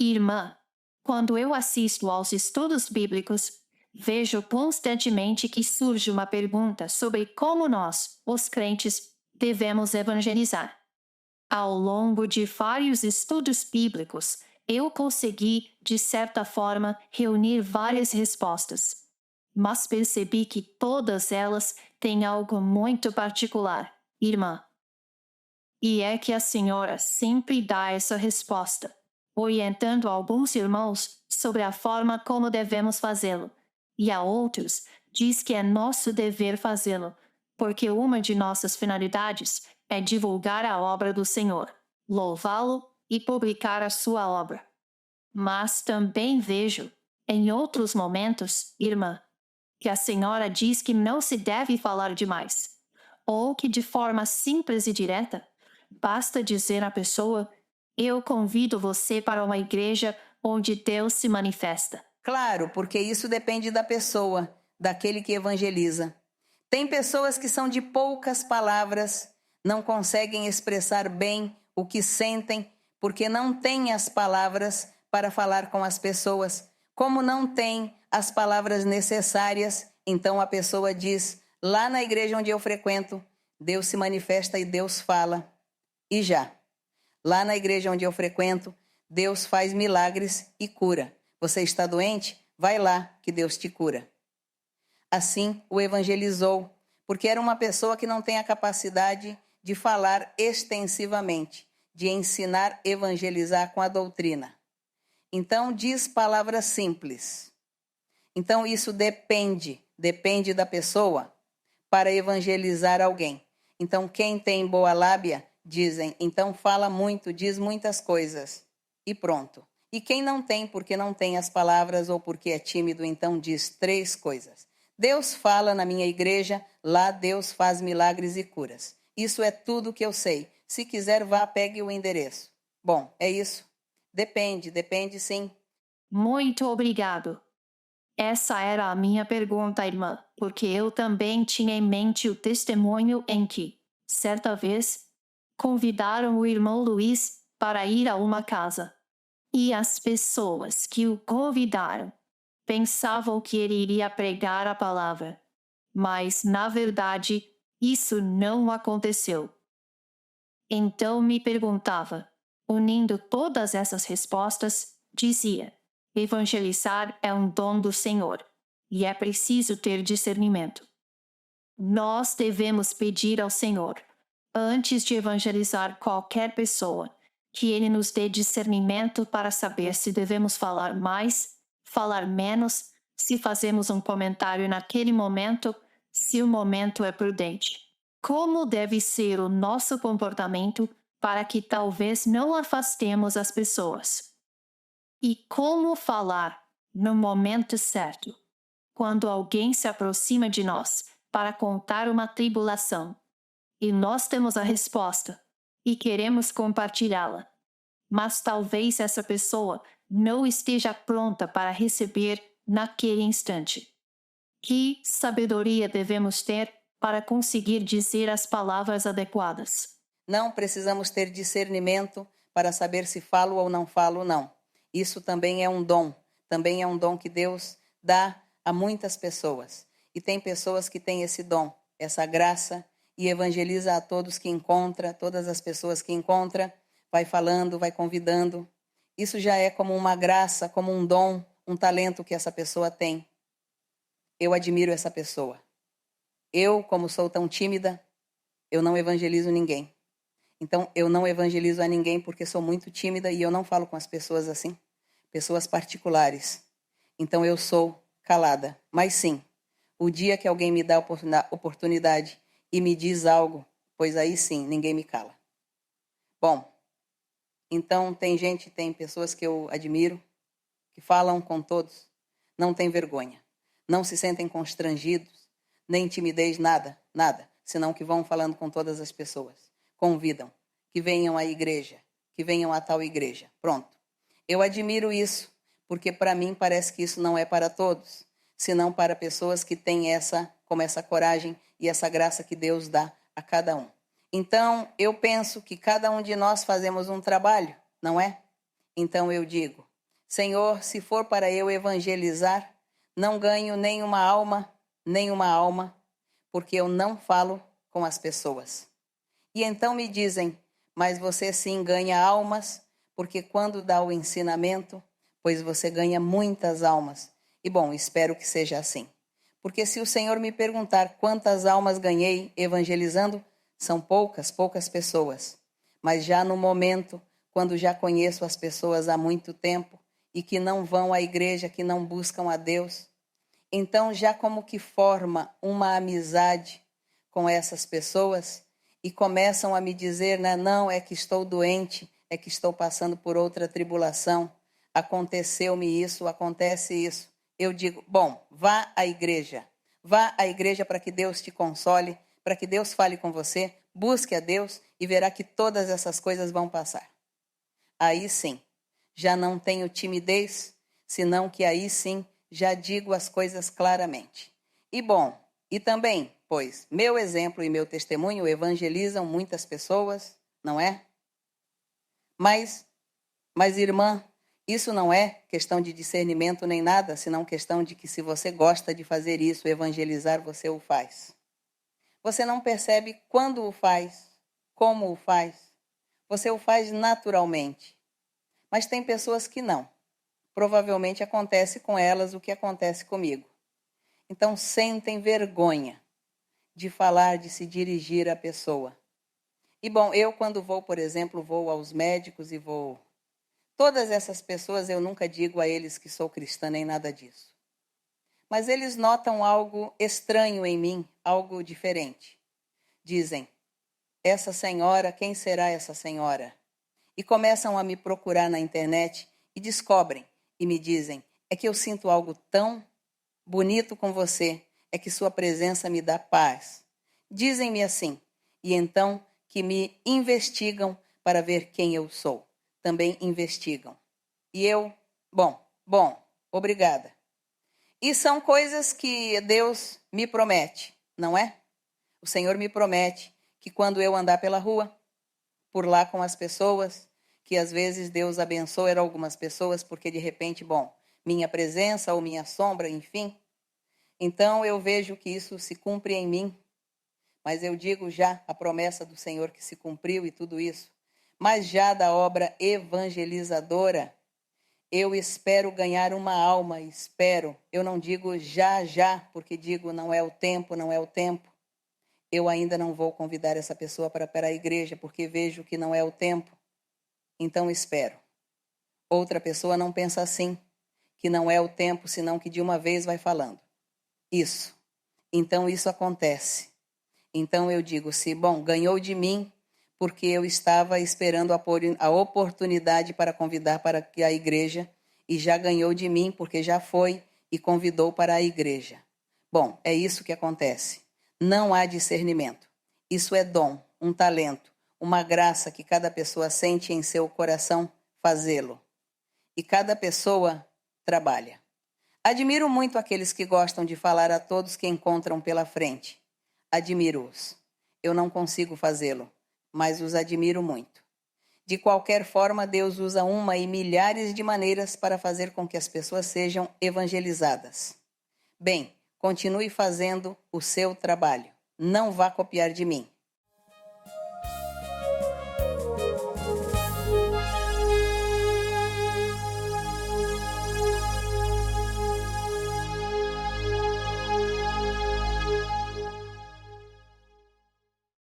Irmã, quando eu assisto aos estudos bíblicos, vejo constantemente que surge uma pergunta sobre como nós, os crentes, devemos evangelizar. Ao longo de vários estudos bíblicos, eu consegui, de certa forma, reunir várias respostas. Mas percebi que todas elas têm algo muito particular, irmã. E é que a senhora sempre dá essa resposta, orientando alguns irmãos sobre a forma como devemos fazê-lo, e a outros diz que é nosso dever fazê-lo, porque uma de nossas finalidades é divulgar a obra do Senhor, louvá-lo e publicar a sua obra. Mas também vejo, em outros momentos, irmã, que a senhora diz que não se deve falar demais, ou que de forma simples e direta, basta dizer à pessoa: eu convido você para uma igreja onde Deus se manifesta. Claro, porque isso depende da pessoa, daquele que evangeliza. Tem pessoas que são de poucas palavras, não conseguem expressar bem o que sentem, porque não têm as palavras para falar com as pessoas. Como não tem as palavras necessárias, então a pessoa diz: lá na igreja onde eu frequento, Deus se manifesta e Deus fala. E já. Lá na igreja onde eu frequento, Deus faz milagres e cura. Você está doente? Vai lá que Deus te cura. Assim o evangelizou, porque era uma pessoa que não tem a capacidade de falar extensivamente, de ensinar, evangelizar com a doutrina. Então diz palavras simples. Então isso depende da pessoa para evangelizar alguém. Então quem tem boa lábia, dizem, então fala muito, diz muitas coisas e pronto. E quem não tem, porque não tem as palavras ou porque é tímido, então diz 3 coisas. Deus fala na minha igreja, lá Deus faz milagres e curas. Isso é tudo que eu sei. Se quiser, vá, pegue o endereço. Bom, é isso. Depende sim. Muito obrigado. Essa era a minha pergunta, irmã, porque eu também tinha em mente o testemunho em que, certa vez, convidaram o irmão Luiz para ir a uma casa. E as pessoas que o convidaram pensavam que ele iria pregar a palavra, mas, na verdade, isso não aconteceu. Então me perguntava, unindo todas essas respostas, dizia: evangelizar é um dom do Senhor, e é preciso ter discernimento. Nós devemos pedir ao Senhor, antes de evangelizar qualquer pessoa, que Ele nos dê discernimento para saber se devemos falar mais, falar menos, se fazemos um comentário naquele momento, se o momento é prudente. Como deve ser o nosso comportamento para que talvez não afastemos as pessoas? E como falar no momento certo, quando alguém se aproxima de nós para contar uma tribulação e nós temos a resposta e queremos compartilhá-la, mas talvez essa pessoa não esteja pronta para receber naquele instante. Que sabedoria devemos ter para conseguir dizer as palavras adequadas? Não precisamos ter discernimento para saber se falo ou não falo, não. Isso também é um dom que Deus dá a muitas pessoas. E tem pessoas que têm esse dom, essa graça, e evangeliza a todos que encontra, todas as pessoas que encontra, vai falando, vai convidando. Isso já é como uma graça, como um dom, um talento que essa pessoa tem. Eu admiro essa pessoa. Eu, como sou tão tímida, eu não evangelizo ninguém. Então, eu não evangelizo a ninguém porque sou muito tímida e eu não falo com as pessoas assim, pessoas particulares. Então, eu sou calada. Mas sim, o dia que alguém me dá a oportunidade e me diz algo, pois aí sim, ninguém me cala. Bom, então tem pessoas que eu admiro, que falam com todos, não têm vergonha, não se sentem constrangidos, nem timidez, nada, senão que vão falando com todas as pessoas. Convidam que venham à igreja, que venham a tal igreja. Pronto. Eu admiro isso, porque para mim parece que isso não é para todos, senão para pessoas que têm essa coragem e essa graça que Deus dá a cada um. Então, eu penso que cada um de nós fazemos um trabalho, não é? Então eu digo, Senhor, se for para eu evangelizar, não ganho nenhuma alma, porque eu não falo com as pessoas. E então me dizem, mas você sim ganha almas, porque quando dá o ensinamento, pois você ganha muitas almas. E bom, espero que seja assim. Porque se o Senhor me perguntar quantas almas ganhei evangelizando, são poucas pessoas. Mas já no momento, quando já conheço as pessoas há muito tempo e que não vão à igreja, que não buscam a Deus, então já como que forma uma amizade com essas pessoas e começam a me dizer, né, não, é que estou doente, é que estou passando por outra tribulação, aconteceu-me isso, acontece isso. Eu digo, bom, vá à igreja para que Deus te console, para que Deus fale com você, busque a Deus e verá que todas essas coisas vão passar. Aí sim, já não tenho timidez, senão que aí sim já digo as coisas claramente. E bom, e também, pois, meu exemplo e meu testemunho evangelizam muitas pessoas, não é? Mas irmã, isso não é questão de discernimento nem nada, senão questão de que se você gosta de fazer isso, evangelizar, você o faz. Você não percebe quando o faz, como o faz. Você o faz naturalmente. Mas tem pessoas que não. Provavelmente acontece com elas o que acontece comigo. Então sentem vergonha de falar, de se dirigir à pessoa. E bom, eu quando vou, por exemplo, vou aos médicos e vou... Todas essas pessoas eu nunca digo a eles que sou cristã nem nada disso. Mas eles notam algo estranho em mim, algo diferente. Dizem, essa senhora, quem será essa senhora? E começam a me procurar na internet e descobrem e me dizem, é que eu sinto algo tão bonito com você, é que sua presença me dá paz. Dizem-me assim, e então que me investigam para ver quem eu sou. Também investigam. E eu, bom, obrigada. E são coisas que Deus me promete, não é? O Senhor me promete que quando eu andar pela rua, por lá com as pessoas, que às vezes Deus abençoe algumas pessoas, porque de repente, bom, minha presença ou minha sombra, enfim. Então eu vejo que isso se cumpre em mim, mas eu digo já a promessa do Senhor que se cumpriu e tudo isso. Mas já da obra evangelizadora, eu espero ganhar uma alma, espero. Eu não digo já, porque digo não é o tempo. Eu ainda não vou convidar essa pessoa para a igreja, porque vejo que não é o tempo. Então espero. Outra pessoa não pensa assim, que não é o tempo, senão que de uma vez vai falando. Isso. Então isso acontece. Então eu digo, se, bom, ganhou de mim, porque eu estava esperando a oportunidade para convidar para a igreja, e já ganhou de mim, porque já foi e convidou para a igreja. Bom, é isso que acontece. Não há discernimento. Isso é dom, um talento, uma graça que cada pessoa sente em seu coração fazê-lo. E cada pessoa trabalha. Admiro muito aqueles que gostam de falar a todos que encontram pela frente. Admiro-os. Eu não consigo fazê-lo, mas os admiro muito. De qualquer forma, Deus usa uma e milhares de maneiras para fazer com que as pessoas sejam evangelizadas. Bem, continue fazendo o seu trabalho. Não vá copiar de mim.